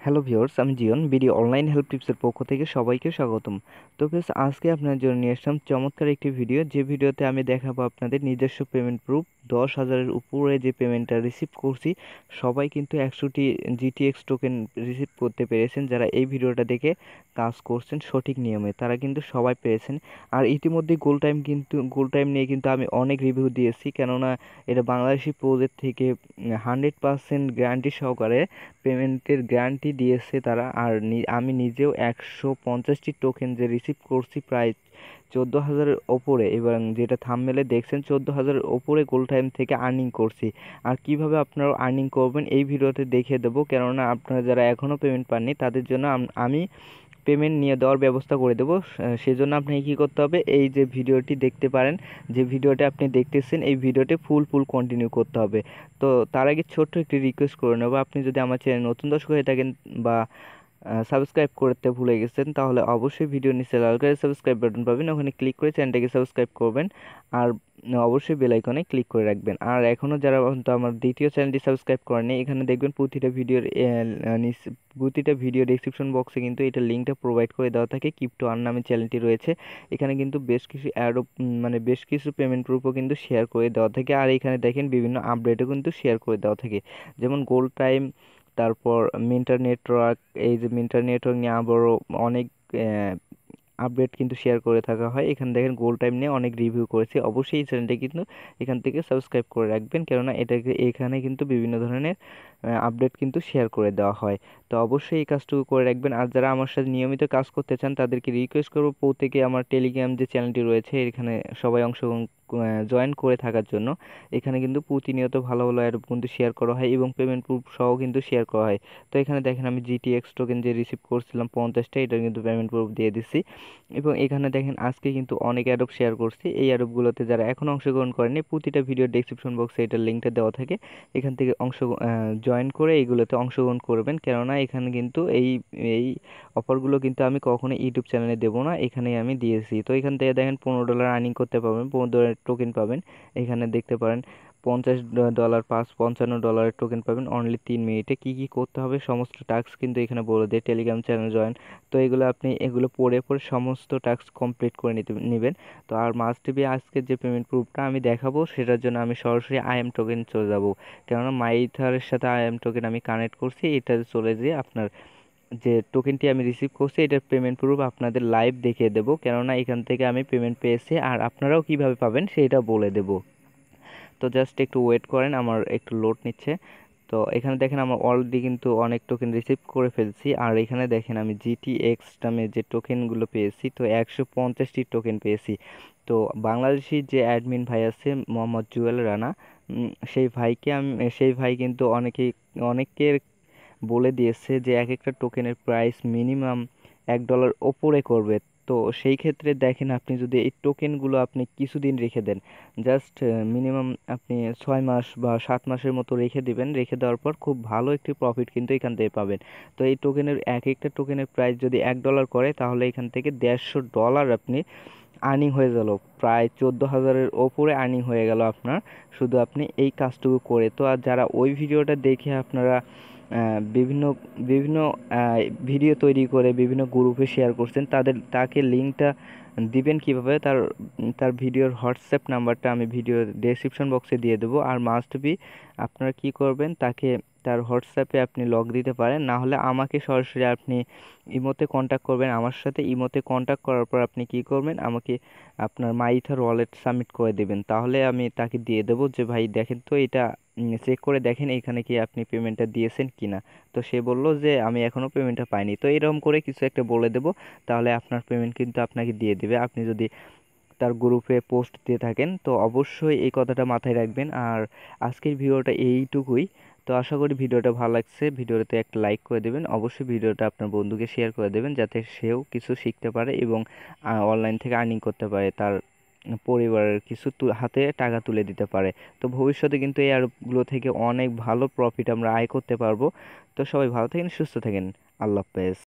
Hello viewers, আমি জিয়ন BD online help টিপসের পক্ষ থেকে সবাইকে স্বাগতম। তো বেশ আজকে আপনার জন্য নিয়ে আসলাম চমৎকার একটি ভিডিও, যে ভিডিওতে আমি দেখাবো আপনাদের নিজস্ব পেমেন্ট প্রুফ। 10,000-এর উপরে যে পেমেন্টটা রিসিভ করছি, সবাই কিন্তু 100টি জিটিএক্স টোকেন রিসিভ করতে পেরেছেন। যারা এই ভিডিওটা দেখে কাজ করছেন সঠিক নিয়মে, তারা কিন্তু সবাই পেরেছেন। আর ইতিমধ্যে গোল টাইম নিয়ে কিন্তু আমি অনেক রিভিউ দিয়েছি, কেননা এটা বাংলাদেশি প্রজেক্ট থেকে 100% গ্যারান্টি সহকারে পেমেন্টের গ্যারান্টি দিয়েছে তারা। আর আমি নিজেও 150টি টোকেন যে রিসিভ করছি, প্রায় 14,000-এর ওপরে, এবং যেটা থাম্বনেলে দেখছেন 14,000-এর ওপরে গোল টাইম থেকে আর্নিং করছি। আর কিভাবে আপনারাও আর্নিং করবেন এই ভিডিওতে দেখিয়ে দেবো, কেননা আপনারা যারা এখনও পেমেন্ট পাননি তাদের জন্য আমি পেমেন্ট নিয়ে দেওয়ার ব্যবস্থা করে দেবো। সেজন্য আপনাকে কী করতে হবে, এই যে ভিডিওটি দেখতে পারেন, যে ভিডিওটি আপনি দেখতেছেন, এই ভিডিওটি ফুল কন্টিনিউ করতে হবে। তো তার আগে ছোট্ট একটি রিকোয়েস্ট করে নেবো, আপনি যদি আমার চ্যানেল নতুন দর্শক হয়ে থাকেন বা সাবস্ক্রাইব করতে ভুলে গেছেন, তাহলে অবশ্যই ভিডিও নিচে লাল করে সাবস্ক্রাইব বাটন পাবেন, ওখানে ক্লিক করে চ্যানেলটাকে সাবস্ক্রাইব করবেন। আর অবশ্যই বেল আইকনে ক্লিক করে রাখবেন। আর এখনও যারা তো আমার দ্বিতীয় চ্যানেলটি সাবস্ক্রাইব করেনি, এখানে দেখবেন প্রতিটা ভিডিও ডেসক্রিপশন বক্সে কিন্তু এটা লিঙ্কটা প্রোভাইড করে দেওয়া থাকে। ক্রিপ্টো আর্ন নামে চ্যানেলটি রয়েছে, এখানে কিন্তু বেশ কিছু পেমেন্ট প্রুফও কিন্তু শেয়ার করে দেওয়া থাকে। আর এখানে দেখেন বিভিন্ন আপডেটও কিন্তু শেয়ার করে দেওয়া থাকে, যেমন গোল্ড টাইম, তারপর মিন্টার নেটওয়ার্ক। এই যে মিন্টার নেটওয়ার্ক নিয়ে আবারও অনেক আপডেট কিন্তু শেয়ার করে থাকা হয়। এখানে দেখেন গোল টাইম নিয়ে অনেক রিভিউ করেছি। অবশ্যই এই চ্যানেলটা কিন্তু এখান থেকে সাবস্ক্রাইব করে রাখবেন, কেননা এখানে কিন্তু বিভিন্ন ধরনের আপডেট কিন্তু শেয়ার করে দেওয়া হয়। তো অবশ্যই এই কাজটুকু করে রাখবেন। আর যারা আমার সাথে নিয়মিত কাজ করতে চান তাদেরকে রিকোয়েস্ট করবো প্রত্যেকে আমার টেলিগ্রাম যে চ্যানেলটি রয়েছে এখানে সবাই অংশগ্রহণ জয়েন করে থাকার জন্য। এখানে কিন্তু প্রতিনিয়ত ভালো ভালো অ্যাড কিন্তু শেয়ার করা হয় এবং পেমেন্ট প্রুফ সহ কিন্তু শেয়ার করা হয়। তো এখানে দেখেন আমি জিটিএক্স টোকেন যে রিসিভ করছিলাম 50টা, এটার কিন্তু পেমেন্ট প্রুফ দিয়ে দিচ্ছি। এবং এখানে দেখেন আজকে কিন্তু অনেক অ্যাডপ শেয়ার করছি। এই অ্যাডপগুলোতে যারা এখনও অংশগ্রহণ করেনি, প্রতিটা ভিডিও ডেসক্রিপশন বক্সে এটার লিঙ্কটা দেওয়া থাকে, এখান থেকে জয়েন করে এইগুলোতে অংশগ্রহণ করবেন। কেননা এখানে কিন্তু এই এই অফারগুলো কিন্তু আমি কখনো ইউটিউব চ্যানেলে দেবো না, এখানেই আমি দিয়েছি। তো এখান থেকে দেখেন $15 আর্নিং করতে পারবেন, $15 টোকেন পাবেন। এখানে দেখতে পারেন $50 $55 টোকেন পাবেন অনলি 3 মিনিটে। কি কি করতে হবে সমস্ত টাস্ক কিন্তু এখানে বলে দেয়, টেলিগ্রাম চ্যানেল জয়েন। তো এগুলো পড়ে সমস্ত টাস্ক কমপ্লিট করে নেবেন। তো আর মাস্ট বি আজকের যে পেমেন্ট প্রুফটা আমি দেখাবো, সেটার জন্য আমি সরাসরি আইএম টোকেন চলে যাব, কেননা মাইথারের সাথে আইএম টোকেন আমি কানেক্ট করছি। এটা চলে যেয়ে আপনার যে টোকেনটি আমি রিসিভ করছি এটার পেমেন্ট প্রুফ আপনাদের লাইভ দেখিয়ে দেবো, কেননা এখান থেকে আমি পেমেন্ট পেয়েছি। আর আপনারাও কিভাবে পাবেন সেটা বলে দেবো। তো জাস্ট একটু ওয়েট করেন, আমার একটু লোড নিচ্ছে। তো এখানে দেখেন আমার অলরেডি কিন্তু অনেক টোকেন রিসিভ করে ফেলছি। আর এখানে দেখেন আমি জিটিএক্স নামে যে টোকেনগুলো পেয়েছি, তো 150টি টোকেন পেয়েছি। তো বাংলাদেশি যে অ্যাডমিন ভাই আছে মোহাম্মদ জুয়েল রানা, সেই ভাই কিন্তু অনেকের বলে দিয়েছে যে এক একটা টোকেনের প্রাইস মিনিমাম $1 ওপরে করবে। তো সেই ক্ষেত্রে দেখেন, আপনি যদি এই টোকেনগুলো আপনি কিছুদিন রেখে দেন, জাস্ট মিনিমাম আপনি 6 মাস বা 7 মাসের মতো রেখে দিবেন, রেখে দেওয়ার পর খুব ভালো একটি প্রফিট কিন্তু এখান থেকে পাবেন। তো এই এক একটা টোকেনের প্রাইস যদি $1 করে, তাহলে এখান থেকে $150 আপনি আর্নিং হয়ে গেল, প্রায় 14,000-এর ওপরে আর্নিং হয়ে গেল আপনার, শুধু আপনি এই কাজটুকু করে। তো আর যারা ওই ভিডিওটা দেখে আপনারা বিভিন্ন বিভিন্ন ভিডিও তৈরি করে বিভিন্ন গ্রুপে শেয়ার করছেন, তাকে লিঙ্কটা দিবেন কিভাবে, তার ভিডিওর হোয়াটসঅ্যাপ নাম্বারটা আমি ভিডিও ডেসক্রিপশন বক্সে দিয়ে দেবো। আর মাস্ট বি আপনারা কি করবেন, তার হোয়াটসঅ্যাপে আপনি লগ দিতে পারেন, না হলে আমাকে সরাসরি আপনি ইমোতে কন্ট্যাক্ট করবেন। আমার সাথে ইমোতে কন্ট্যাক্ট করার পর আপনি কি করবেন, আমাকে আপনার মাইথার ওয়ালেট সাবমিট করে দেবেন, তাহলে আমি তাকে দিয়ে দেবো যে ভাই দেখেন তো এটা চেক করে দেখেন এখানে কি আপনি পেমেন্টটা দিয়েছেন কিনা। তো সে বললো যে আমি এখনও পেমেন্টটা পাইনি। তো এরকম করে কিছু একটা বলে দেবো, তাহলে আপনার পেমেন্ট কিন্তু আপনাকে দিয়ে দেবে, আপনি যদি তার গ্রুপে পোস্ট দিয়ে থাকেন। তো অবশ্যই এই কথাটা মাথায় রাখবেন। আর আজকের ভিডিওটা এইটুকুই। তো আশা করি ভিডিওটা ভালো লাগছে, ভিডিওতে একটা লাইক করে দেবেন, অবশ্যই ভিডিওটা আপনার বন্ধুকে শেয়ার করে দেবেন, যাতে সেও কিছু শিখতে পারে এবং অনলাইন থেকে আর্নিং করতে পারে, তার পরিবারের কিছু হাতে টাকা তুলে দিতে পারে। তো ভবিষ্যতে কিন্তু এই অ্যাপগুলো থেকে অনেক ভালো প্রফিট আমরা আয় করতে পারবো। তো সবাই ভালো থাকেন, সুস্থ থাকেন, আল্লাহ হাফেজ।